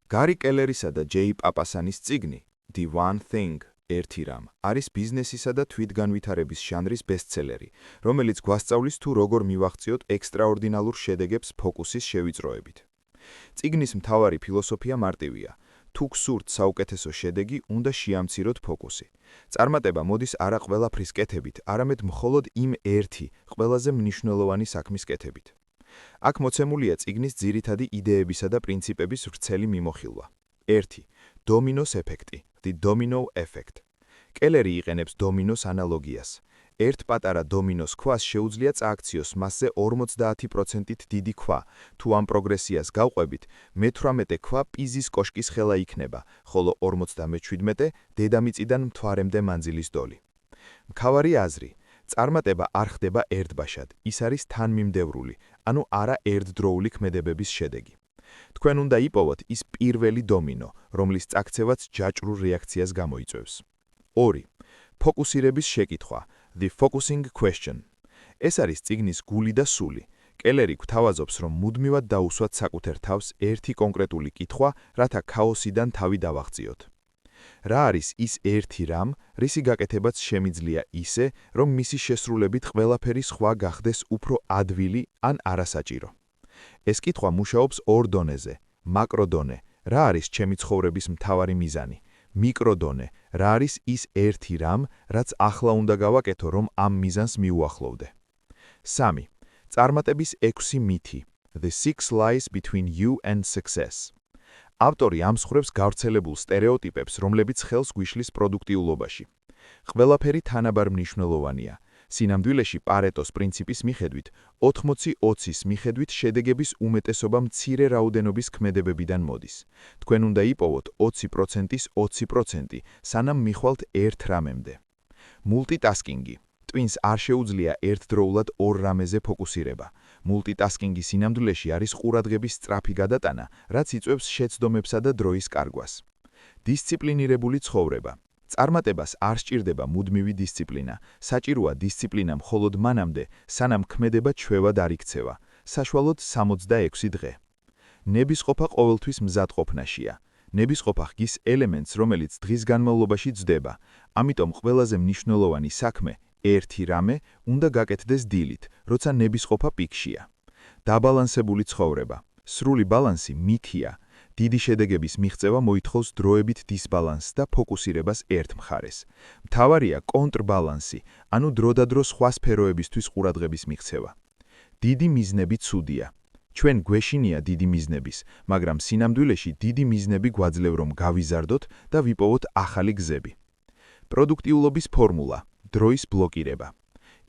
გარი კელერისა და ჯეი პაპასანის წიგნი The One Thing ერთი რამ არის ბიზნესისა და თვითგანვითარების ჟანრის ბესტსელერი, რომელიც გვასწავლის თუ როგორ მივაღწიოთ ექსტრაორდინალურ შედეგებს ფოკუსის შევიწროებით. წიგნის მთავარი ფილოსოფია მარტივია. თუ გსურთ საუკეთესო შედეგი, უნდა შეამციროთ ფოკუსი. წარმატება მოდის არა ყველაფრის კეთებით, არამედ მხოლოდ იმ ერთი, ყველაზე მნიშვნელოვანი საქმის კეთებით. აქ მოცემულია წიგნის ძირითადი იდეებისა და პრინციპების ვრცელი მიმოხილვა. 1. დომინოს ეფექტი, the domino effect. კელერი იყენებს დომინოს ანალოგიას. ერთ პატარა დომინოს ქვას შეუძლია წააქციოს მასზე 50%-ით დიდი ქვა. თუ ამ პროგრესიას გავყვებით, მე-18 ქვა პიზის კოშკის ხელა იქნება, ხოლო 57 დედამიწიდან მთვარემდე მანძილის დოლი. მქავარი აზრი. წარმატება არ ხდება ერთბაშად, ის არის თანმიმდევრული, ანუ არა ერთდროული ქმედებების შედეგი. თქვენ უნდა იპოვოთ ის პირველი დომინო, რომლის წაქცევაც ჯაჭრურ რეაქციას გამოიწვევს. 2. ფოკუსირების შეკითხვა, the focusing question. ეს არის წიგნის გული და სული. კელერი გვთავაზობს, რომ მუდმივად დაუსვათ საკუთერ თავს ერთი კონკრეტული კითხვა, რათა ქაოსიდან თავი დავაღწიოთ. რა არის ის ერთი რამ, რისი გაკეთებაც შემიძლია ისე, რომ მისი შესრულებით ყველაფერი სხვა გახდეს უფრო ადვილი ან არასაჭირო. ეს კითხვა მუშაობს ორ დონეზე. მაკროდონე, რა არის ჩემი ცხოვრების მთავარი მიზანი? მიკროდონე, რა არის ის ერთი რამ, რაც ახლა უნდა გავაკეთო, რომ ამ მიზანს მიუახლოვდე. 3. წარმატების 6 მითი, the 6 lies between you and success. ავტორი ამსხვრევს გავრცელებულ სტერეოტიპებს, რომლებიც ხელს გვიშლის პროდუქტიულობაში. ყველაფერი თანაბარ მნიშვნელოვანია. სინამდვილეში პარეტოს პრინციპის მიხედვით, 80-20-ის მიხედვით შედეგების უმეტესობა მცირე რაოდენობის ქმედებებიდან მოდის. თქვენ უნდა იპოვოთ 20%-ის 20%, სანამ მიხვალთ ერთ რამემდე. მულტიტასკინგი. ტვინს არ შეუძლია ერთდროულად ორ რამეზე ფოკუსირება. მულტიტასკინგი სინამდვილეში არის ყურადღების სწრაფი გადატანა, რაც იწვევს შეცდომებსა და დროის კარგვას. დისციპლინირებული ცხოვრება. წარმატებას არ სჭირდება მუდმივი დისციპლინა. საჭიროა დისციპლინა მხოლოდ მანამდე, სანამ ქმედება ჩვევად არ იქცევა. საშუალოდ 66 დღე. ნებისყოფა ყოველთვის მზადყოფნაშია. ნებისყოფა ხგის ელემენტს, რომელიც დღის განმავლობაში ძდება. ამიტომ ყველაზე მნიშვნელოვანი საქმე, ერთი რამე, უნდა გაკეთდეს დილით, როცა ნებისყოფა პიკშია. დაბალანსებული ცხოვრება. სრული ბალანსი მითია. დიდი შედეგების მიღწევა მოითხოვს დროებით დისბალანსს და ფოკუსირებას ერთ მხარეს. მთავარია კონტრბალანსი, ანუ დროდადრო სხვა სფეროებისთვის ყურადღების მიღწევა. დიდი მიზნები ცუდია. ჩვენ გვეშინია დიდი მიზნების, მაგრამ სინამდვილეში დიდი მიზნები გვაძლევ, რომ გავიზარდოთ და ვიპოვოთ ახალი გზები. პროდუქტიულობის ფორმულა, დროის ბლოკირება.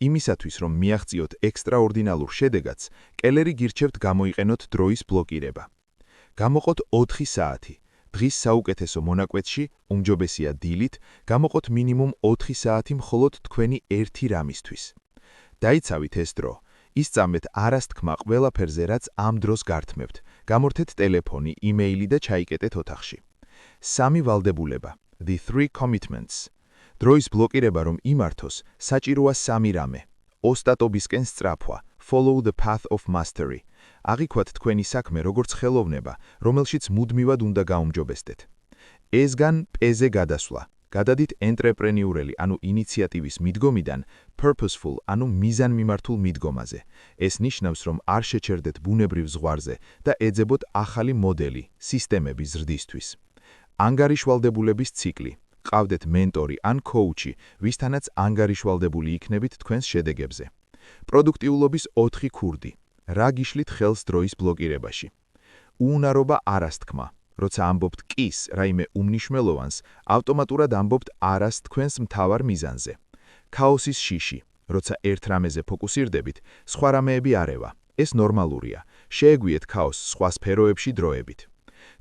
იმისათვის, რომ მიაღწიოთ ექსტრაორდინალურ შედეგats, კელერი გირჩევთ გამოიყენოთ დროის ბლოკირება. გამოყოთ 4 საათი. დღის საუკეთესო მონაკვეთში, უმჯობესია დილით, გამოყოთ მინიმუმ 4 საათი მხოლოდ თქვენი ერთი რამისთვის. დაიცავით ეს დრო. ისწავლეთ არასთქმა ყველაფერზე, რაც ამ დროს გართმევთ. გამორთეთ ტელეფონი, იმეილი და ჩაიკეტეთ ოთახში. 3 ვალდებულება, the 3 commitments. დროის ბლოკირება რომ იმართოს, საჭიროა 3 რამე. ოსტატობისკენ სწრაფვა, follow the path of mastery. აღიქვათ თქვენი საქმე როგორც ხელოვნება, რომელშიც მუდმივად უნდა გაუმჯობესდეთ. ესგან პეზე გადასვლა. გადადით ენტრეპრენიურელი, ანუ ინიციატივის მიდგომიდან, purposeful, ანუ მიზანმიმართულ მიდგომაზე. ეს ნიშნავს, რომ არ შეჩერდეთ ბუნებრივ ზღვარზე და ეძებოთ ახალი მოდელი, სისტემების ზრდისთვის. ანგარიშვალდებულების ციკლი. ყავდეთ მენტორი ან კოუჩი, ვისთანაც ანგარიშვალდებული იქნებით თქვენს შედეგებზე. პროდუქტიულობის 4 ქურდი. რა გიშლით ხელს დროის ბლოკირებაში? უუნარობა არასთქმა. როცა ამბობთ კის რაიმე უმნიშვნელოვანს, ავტომატურად ამბობთ არას თქვენს მთავარ მიზანზე. ქაოსის შიში. როცა ერთ რამეზე ფოკუსირდებით, სხვა რამეები არევა. ეს ნორმალურია. შეეგვიეთ ქაოსს სხვა სფეროებში დროებით.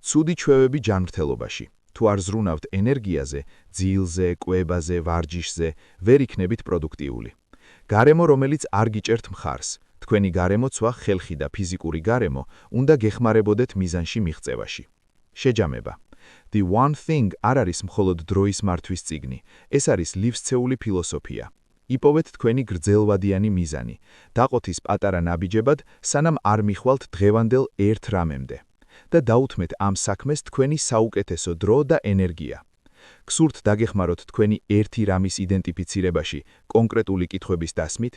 ცუდი ჩვევები ჯანმრთელობაში. თუ არ ზრუნავთ ენერგიაზე, ძილზე, კვებაზე, ვარჯიშზე, ვერ იქნებით პროდუქტიული. გარემო, რომელიც არ გიჭერთ მხარს. თქვენი გარემოცვა, ხელხი და ფიზიკური გარემო უნდა გეხმარებოდეთ მიზანში მიღწევაში. შეჯამება. The One Thing არ არის მხოლოდ დროის მართვის წიგნი, ეს არის ლივსცეული ფილოსოფია. იპოვეთ თქვენი გრძელვადიანი მიზანი. დაყოთ ის პატარა ნაბიჯებად, სანამ არ მიხვალთ დღევანდელ ერთ რამემდე. და დაუთმეთ ამ საქმეს თქვენი საუკეთესო დრო და ენერგია. გსურთ დაგეხმაროთ თქვენი ერთი რამის იდენტიფიცირებაში კონკრეტული კითხვების დასმით?